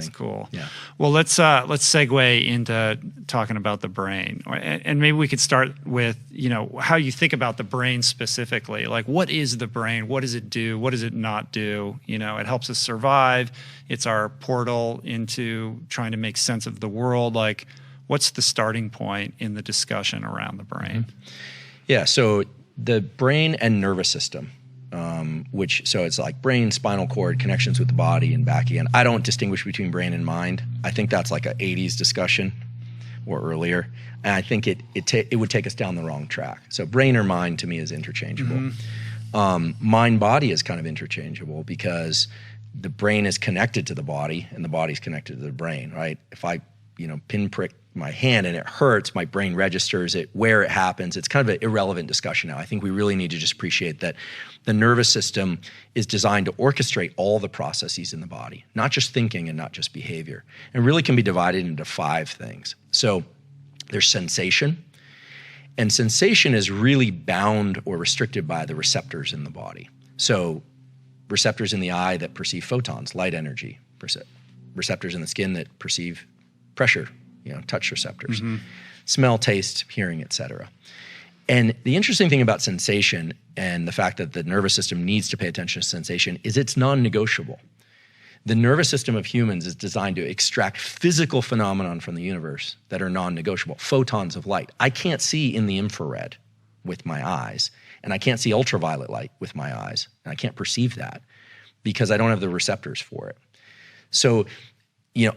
That's cool. Yeah. Well, let's segue into talking about the brain, and maybe we could start with how you think about the brain specifically. Like, what is the brain? What does it do? What does it not do? It helps us survive. It's our portal into trying to make sense of the world. Like, what's the starting point in the discussion around the brain? Yeah. So the brain and nervous system. So it's like brain, spinal cord, connections with the body, and back again. I don't distinguish between brain and mind. I think that's like an 80s discussion or earlier. And I think it would take us down the wrong track. So brain or mind to me is interchangeable. Mind-body is kind of interchangeable because the brain is connected to the body and the body's connected to the brain, right? If I pinprick my hand and it hurts, my brain registers it, where it happens. It's kind of an irrelevant discussion now. I think we really need to just appreciate that the nervous system is designed to orchestrate all the processes in the body, not just thinking and not just behavior, and really can be divided into 5 things. So there's sensation, and sensation is really bound or restricted by the receptors in the body. So receptors in the eye that perceive photons, light energy, receptors in the skin that perceive pressure, touch receptors, smell, taste, hearing, etc. And the interesting thing about sensation and the fact that the nervous system needs to pay attention to sensation is it's non-negotiable. The nervous system of humans is designed to extract physical phenomenon from the universe that are non-negotiable, photons of light. I can't see in the infrared with my eyes, and I can't see ultraviolet light with my eyes, and I can't perceive that because I don't have the receptors for it. So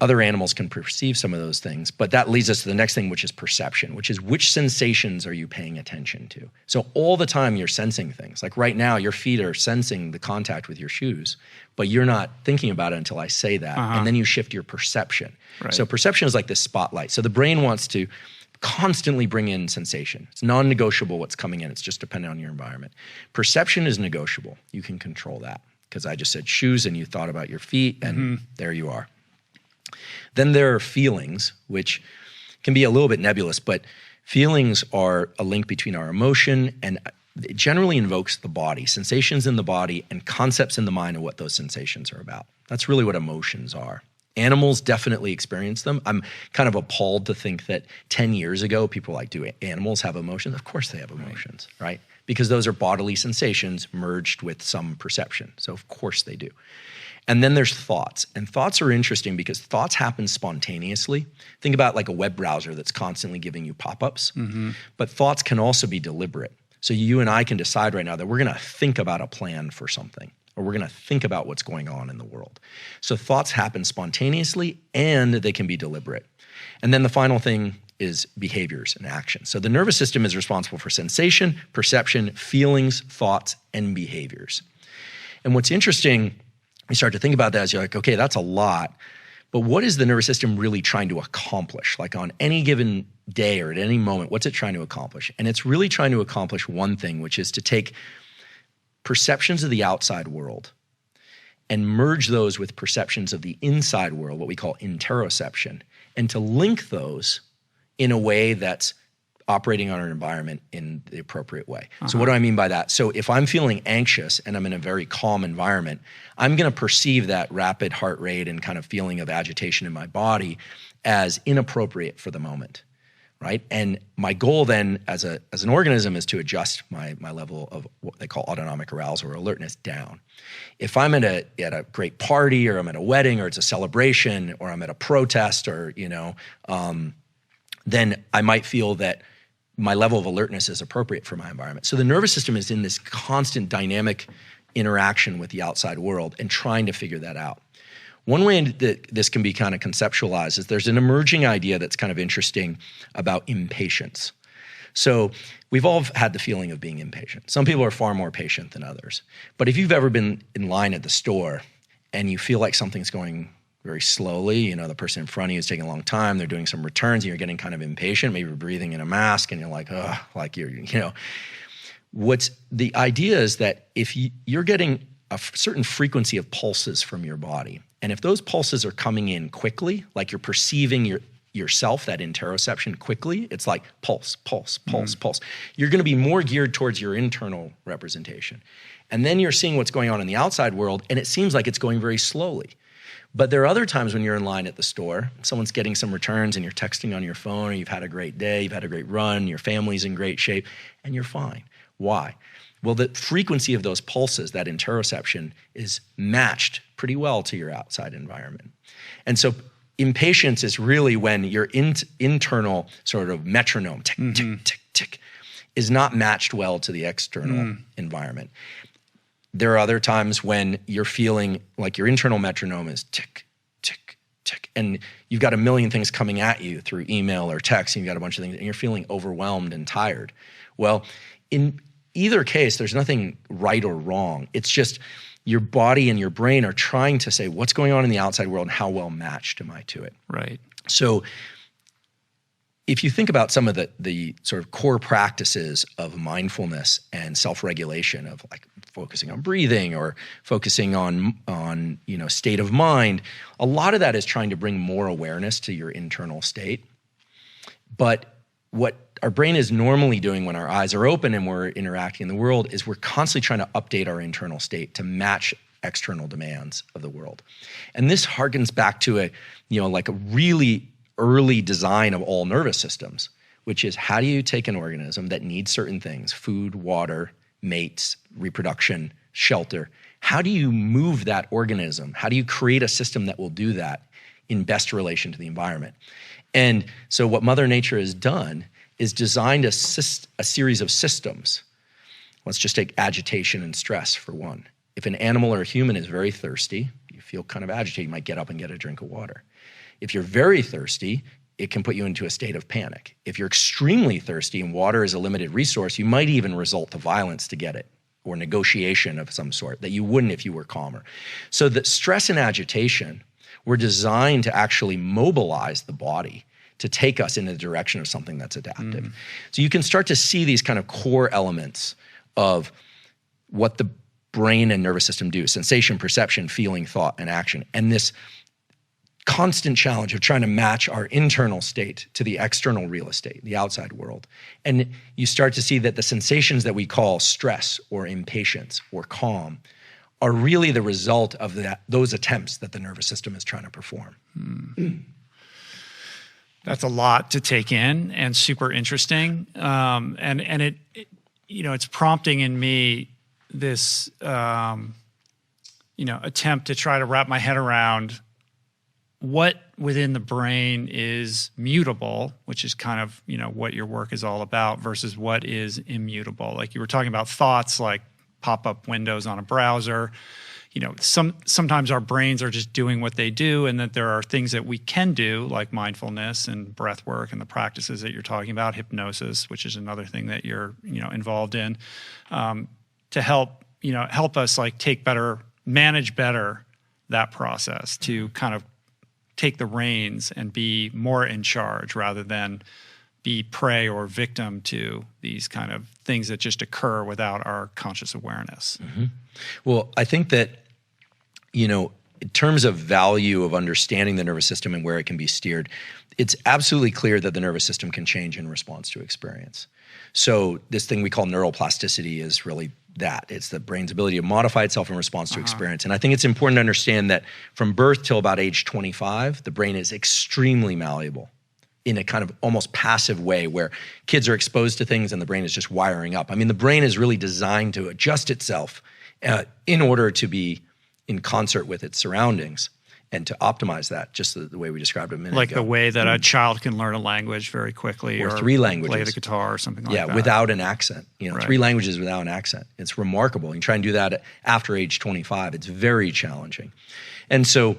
other animals can perceive some of those things, but that leads us to the next thing, which is perception, which is which sensations are you paying attention to? So all the time you're sensing things. Like right now, your feet are sensing the contact with your shoes, but you're not thinking about it until I say that. And then you shift your perception. Right. So perception is like this spotlight. So the brain wants to constantly bring in sensation. It's non-negotiable what's coming in. It's just dependent on your environment. Perception is negotiable. You can control that because I just said shoes and you thought about your feet and there you are. Then there are feelings, which can be a little bit nebulous, but feelings are a link between our emotion and it generally invokes the body, sensations in the body and concepts in the mind of what those sensations are about. That's really what emotions are. Animals definitely experience them. I'm kind of appalled to think that 10 years ago, people were like, do animals have emotions? Of course they have emotions, right? Because those are bodily sensations merged with some perception. So of course they do. And then there's thoughts. And thoughts are interesting because thoughts happen spontaneously. Think about like a web browser that's constantly giving you pop-ups. But thoughts can also be deliberate. So you and I can decide right now that we're going to think about a plan for something, or we're going to think about what's going on in the world. So thoughts happen spontaneously and they can be deliberate. And then the final thing is behaviors and actions. So the nervous system is responsible for sensation, perception, feelings, thoughts, and behaviors. And what's interesting, you start to think about that as you're like, okay, that's a lot, but what is the nervous system really trying to accomplish? Like on any given day or at any moment, what's it trying to accomplish? And it's really trying to accomplish one thing, which is to take perceptions of the outside world and merge those with perceptions of the inside world, what we call interoception, and to link those in a way that's operating on our environment in the appropriate way. So what do I mean by that? So if I'm feeling anxious and I'm in a very calm environment, I'm going to perceive that rapid heart rate and kind of feeling of agitation in my body as inappropriate for the moment, right? And my goal then as an organism is to adjust my level of what they call autonomic arousal or alertness down. If I'm at a great party or I'm at a wedding or it's a celebration or I'm at a protest or, then I might feel that my level of alertness is appropriate for my environment. So the nervous system is in this constant dynamic interaction with the outside world and trying to figure that out. One way that this can be kind of conceptualized is there's an emerging idea that's kind of interesting about impatience. So we've all had the feeling of being impatient. Some people are far more patient than others. But if you've ever been in line at the store and you feel like something's going very slowly, the person in front of you is taking a long time, they're doing some returns and you're getting kind of impatient, maybe you're breathing in a mask and you're like, ugh, like what's the idea is that if you're getting a certain frequency of pulses from your body, and if those pulses are coming in quickly, like you're perceiving yourself, that interoception quickly, it's like pulse, pulse, pulse, pulse. You're going to be more geared towards your internal representation. And then you're seeing what's going on in the outside world, and it seems like it's going very slowly. But there are other times when you're in line at the store, someone's getting some returns and you're texting on your phone, or you've had a great day, you've had a great run, your family's in great shape, and you're fine. Why? Well, the frequency of those pulses, that interoception, is matched pretty well to your outside environment. And so impatience is really when your internal sort of metronome, tick, tick, tick, tick, is not matched well to the external environment. There are other times when you're feeling like your internal metronome is tick, tick, tick, and you've got a million things coming at you through email or text, and you've got a bunch of things, and you're feeling overwhelmed and tired. Well, in either case, there's nothing right or wrong. It's just your body and your brain are trying to say, what's going on in the outside world and how well matched am I to it? Right. So if you think about some of the sort of core practices of mindfulness and self-regulation, of like focusing on breathing or focusing on state of mind, a lot of that is trying to bring more awareness to your internal state. But what our brain is normally doing when our eyes are open and we're interacting in the world is we're constantly trying to update our internal state to match external demands of the world. And this harkens back to a really early design of all nervous systems, which is, how do you take an organism that needs certain things, food, water, mates, reproduction, shelter, how do you move that organism? How do you create a system that will do that in best relation to the environment? And so what Mother Nature has done is designed a series of systems. Let's just take agitation and stress for one. If an animal or a human is very thirsty, you feel kind of agitated, you might get up and get a drink of water. If you're very thirsty, it can put you into a state of panic. If you're extremely thirsty and water is a limited resource, you might even resort to violence to get it, or negotiation of some sort that you wouldn't if you were calmer. So that stress and agitation were designed to actually mobilize the body to take us in the direction of something that's adaptive. So you can start to see these kind of core elements of what the brain and nervous system do: sensation, perception, feeling, thought, and action. And this constant challenge of trying to match our internal state to the external real estate, the outside world. And you start to see that the sensations that we call stress or impatience or calm are really the result of those attempts that the nervous system is trying to perform. That's a lot to take in and super interesting. And it it's prompting in me this, attempt to try to wrap my head around what within the brain is mutable, which is kind of, what your work is all about, versus what is immutable. Like you were talking about thoughts, like pop-up windows on a browser. Sometimes our brains are just doing what they do, and that there are things that we can do, like mindfulness and breath work and the practices that you're talking about, hypnosis, which is another thing that you're, involved in, to help us manage better that process, to kind of take the reins and be more in charge rather than be prey or victim to these kind of things that just occur without our conscious awareness. Well, I think that, in terms of value of understanding the nervous system and where it can be steered, it's absolutely clear that the nervous system can change in response to experience. So this thing we call neuroplasticity is really that. It's the brain's ability to modify itself in response to experience. And I think it's important to understand that from birth till about age 25, the brain is extremely malleable in a kind of almost passive way, where kids are exposed to things and the brain is just wiring up. I mean, the brain is really designed to adjust itself in order to be in concert with its surroundings and to optimize that, just the way we described it a minute ago. Like the way that a child can learn a language very quickly, or 3 languages. Play the guitar or something like that. Yeah, without an accent. Right. 3 languages without an accent. It's remarkable. You try and do that after age 25. It's very challenging. And so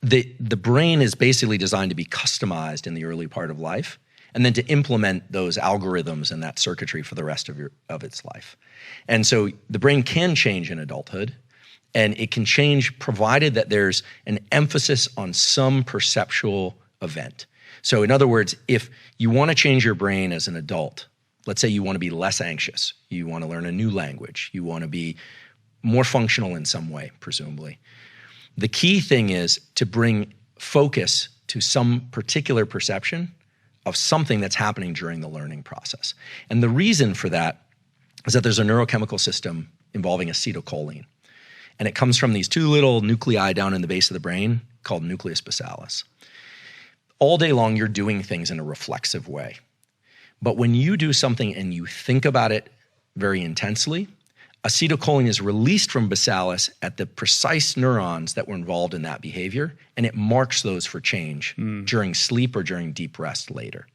the brain is basically designed to be customized in the early part of life, and then to implement those algorithms and that circuitry for the rest of its life. And so the brain can change in adulthood, and it can change provided that there's an emphasis on some perceptual event. So in other words, if you want to change your brain as an adult, let's say you want to be less anxious, you want to learn a new language, you want to be more functional in some way, presumably. The key thing is to bring focus to some particular perception of something that's happening during the learning process. And the reason for that is that there's a neurochemical system involving acetylcholine. And it comes from these two little nuclei down in the base of the brain called nucleus basalis. All day long, you're doing things in a reflexive way. But when you do something and you think about it very intensely, acetylcholine is released from basalis at the precise neurons that were involved in that behavior, and it marks those for change during sleep or during deep rest later.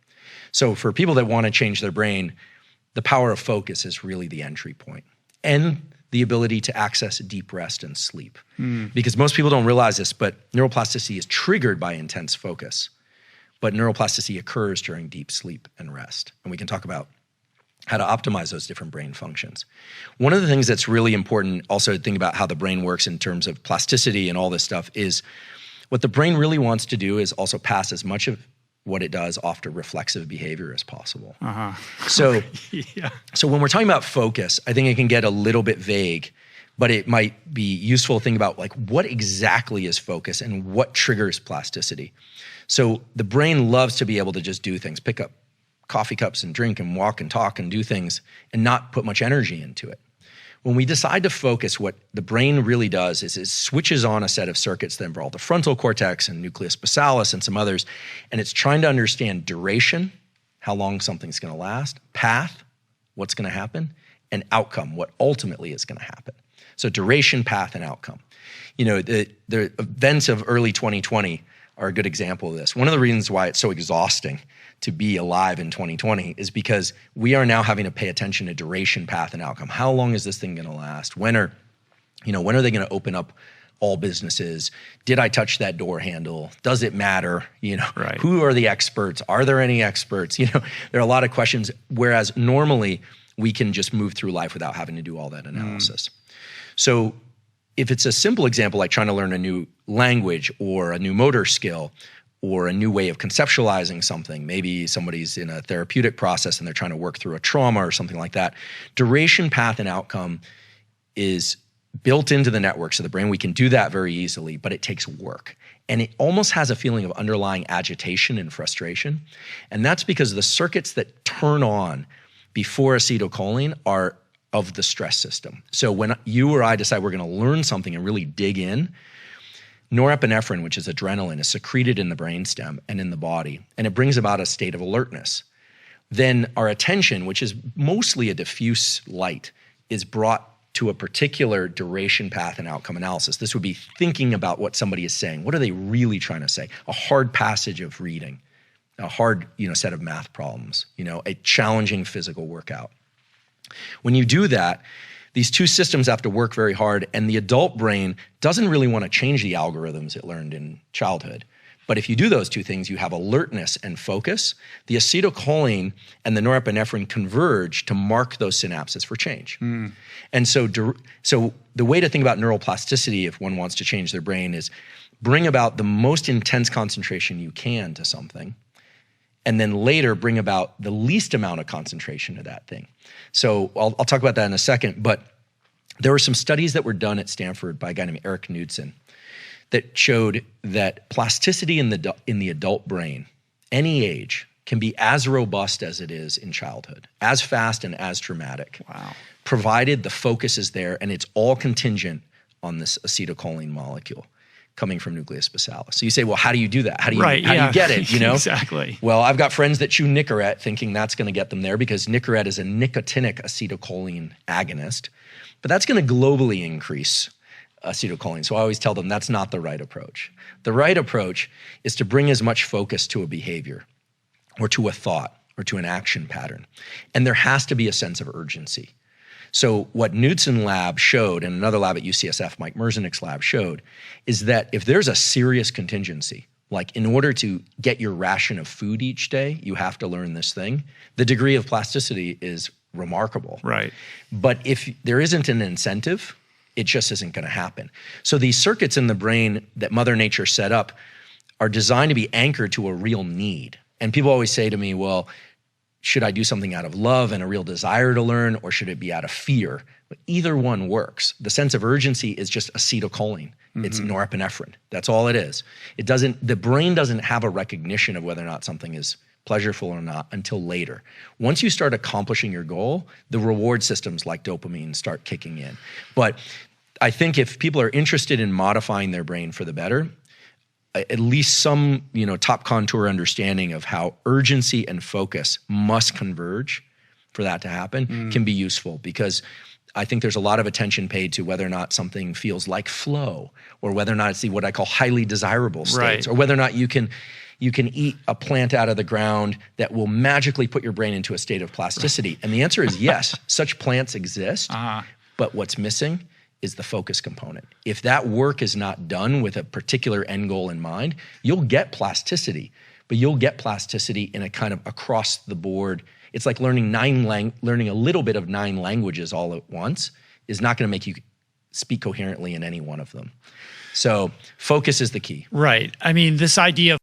So for people that want to change their brain, the power of focus is really the entry point, and the ability to access deep rest and sleep. Because most people don't realize this, but neuroplasticity is triggered by intense focus. But neuroplasticity occurs during deep sleep and rest. And we can talk about how to optimize those different brain functions. One of the things that's really important also to think about how the brain works in terms of plasticity and all this stuff is what the brain really wants to do is also pass as much of what it does off to reflexive behavior as possible. So, so when we're talking about focus, I think it can get a little bit vague, but it might be useful to think about like what exactly is focus and what triggers plasticity. So the brain loves to be able to just do things, pick up coffee cups and drink and walk and talk and do things and not put much energy into it. When we decide to focus, what the brain really does is it switches on a set of circuits that involve the frontal cortex and nucleus basalis and some others, and it's trying to understand duration, how long something's going to last, path, what's going to happen, and outcome, what ultimately is going to happen. So duration, path, and outcome. You know, the events of early 2020 are a good example of this. One of the reasons why it's so exhausting to be alive in 2020 is because we are now having to pay attention to duration, path, and outcome. How long is this thing going to last? When are they going to open up all businesses? Did I touch that door handle? Does it matter? Right. Who are the experts? Are there any experts? There are a lot of questions, whereas normally we can just move through life without having to do all that analysis. So if it's a simple example like trying to learn a new language or a new motor skill or a new way of conceptualizing something, maybe somebody's in a therapeutic process and they're trying to work through a trauma or something like that, duration, path, and outcome is built into the networks of the brain. We can do that very easily, but it takes work. And it almost has a feeling of underlying agitation and frustration. And that's because the circuits that turn on before acetylcholine are of the stress system. So when you or I decide we're going to learn something and really dig in, norepinephrine, which is adrenaline, is secreted in the brainstem and in the body, and it brings about a state of alertness. Then our attention, which is mostly a diffuse light, is brought to a particular duration, path, and outcome analysis. This would be thinking about what somebody is saying. What are they really trying to say? A hard passage of reading, a hard set of math problems, a challenging physical workout. When you do that, these two systems have to work very hard, and the adult brain doesn't really want to change the algorithms it learned in childhood. But if you do those two things, you have alertness and focus. The acetylcholine and the norepinephrine converge to mark those synapses for change. And so the way to think about neuroplasticity, if one wants to change their brain, is bring about the most intense concentration you can to something, and then later bring about the least amount of concentration to that thing. So I'll talk about that in a second, but there were some studies that were done at Stanford by a guy named Eric Knudsen that showed that plasticity in the adult brain, any age, can be as robust as it is in childhood, as fast and as dramatic. Wow. Provided the focus is there, and it's all contingent on this acetylcholine molecule coming from nucleus basalis. So you say, well, how do you do that? How do you get it? Exactly. Well, I've got friends that chew Nicorette thinking that's going to get them there because Nicorette is a nicotinic acetylcholine agonist, but that's going to globally increase acetylcholine. So I always tell them that's not the right approach. The right approach is to bring as much focus to a behavior or to a thought or to an action pattern. And there has to be a sense of urgency. So what Knudsen lab showed, and another lab at UCSF, Mike Merzenich's lab showed, is that if there's a serious contingency, like in order to get your ration of food each day, you have to learn this thing, the degree of plasticity is remarkable. Right. But if there isn't an incentive, it just isn't going to happen. So these circuits in the brain that Mother Nature set up are designed to be anchored to a real need. And people always say to me, well, should I do something out of love and a real desire to learn, or should it be out of fear? But either one works. The sense of urgency is just acetylcholine. It's norepinephrine. That's all it is. The brain doesn't have a recognition of whether or not something is pleasurable or not until later. Once you start accomplishing your goal, the reward systems like dopamine start kicking in. But I think if people are interested in modifying their brain for the better, at least some, top contour understanding of how urgency and focus must converge for that to happen can be useful, because I think there's a lot of attention paid to whether or not something feels like flow, or whether or not it's what I call highly desirable states, or whether or not you can eat a plant out of the ground that will magically put your brain into a state of plasticity. And the answer is yes, such plants exist, but what's missing is the focus component. If that work is not done with a particular end goal in mind, you'll get plasticity, but you'll get plasticity in a kind of across the board. It's like learning a little bit of 9 languages all at once is not going to make you speak coherently in any one of them. So focus is the key. Right. I mean, this idea of